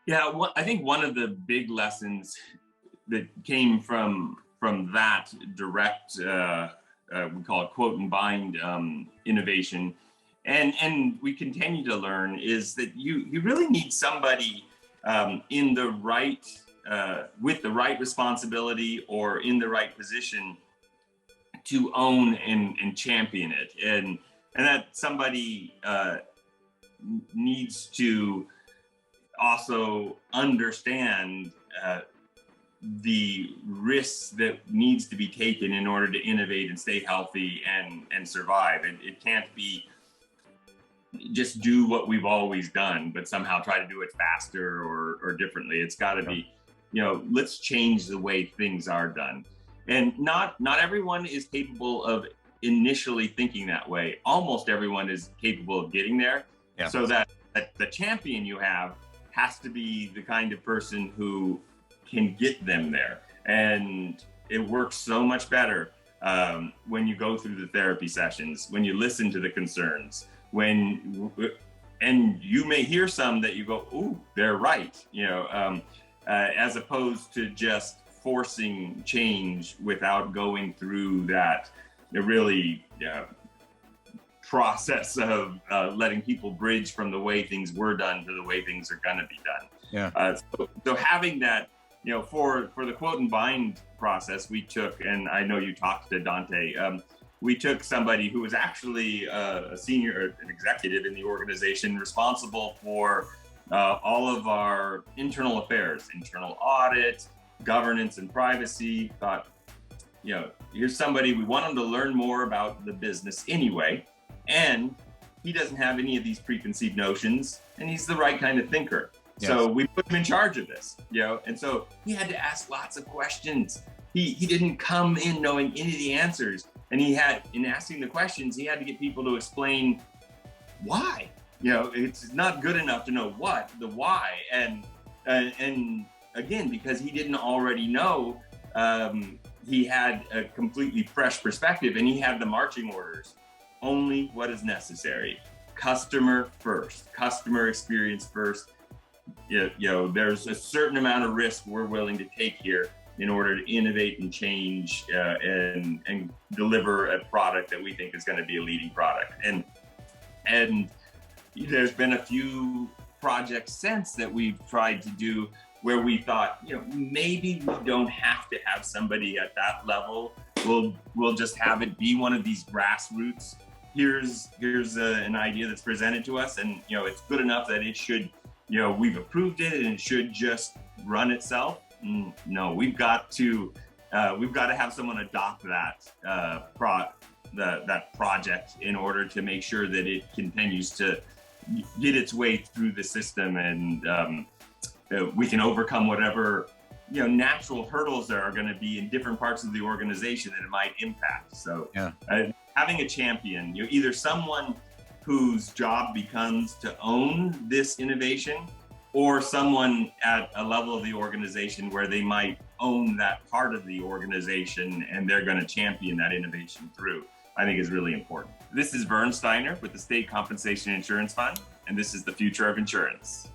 Yeah, I think one of the big lessons that came from that direct, we call it quote and bind innovation, and we continue to learn is that you really need somebody in the right with the right responsibility or in the right position to own and champion it, and that somebody needs to also understand the risks that needs to be taken in order to innovate and stay healthy and survive. It can't be just do what we've always done, but somehow try to do it faster or differently. It's got to be, let's change the way things are done. And not everyone is capable of initially thinking that way. Almost everyone is capable of getting there. Yeah. So that the champion you have has to be the kind of person who can get them there. And it works so much better when you go through the therapy sessions, when you listen to the concerns, and you may hear some that you go, ooh, they're right, as opposed to just forcing change without going through that really process of letting people bridge from the way things were done to the way things are going to be done. Yeah. So having that, for the quote and bind process, we took, and I know you talked to Dante, we took somebody who was actually a senior, an executive in the organization, responsible for all of our internal affairs, internal audit, governance, and privacy. Thought, here's somebody, we want him to learn more about the business anyway, and he doesn't have any of these preconceived notions, and he's the right kind of thinker. Yes. So we put him in charge of this, and so he had to ask lots of questions. He didn't come in knowing any of the answers, and in asking the questions, he had to get people to explain why. It's not good enough to know the why, and again, because he didn't already know, he had a completely fresh perspective, and he had the marching orders. Only what is necessary. Customer first, customer experience first. There's a certain amount of risk we're willing to take here in order to innovate and change and deliver a product that we think is going to be a leading product. And there's been a few projects since that we've tried to do where we thought, maybe we don't have to have somebody at that level. We'll just have it be one of these grassroots. Here's an idea that's presented to us, and it's good enough that it should, we've approved it and it should just run itself. No, we've got to have someone adopt that that project in order to make sure that it continues to get its way through the system, and we can overcome whatever natural hurdles there are going to be in different parts of the organization that it might impact. So having a champion, either someone whose job becomes to own this innovation, or someone at a level of the organization where they might own that part of the organization and they're going to champion that innovation through, I think is really important. This is Vern Steiner with the State Compensation Insurance Fund, and this is the future of insurance.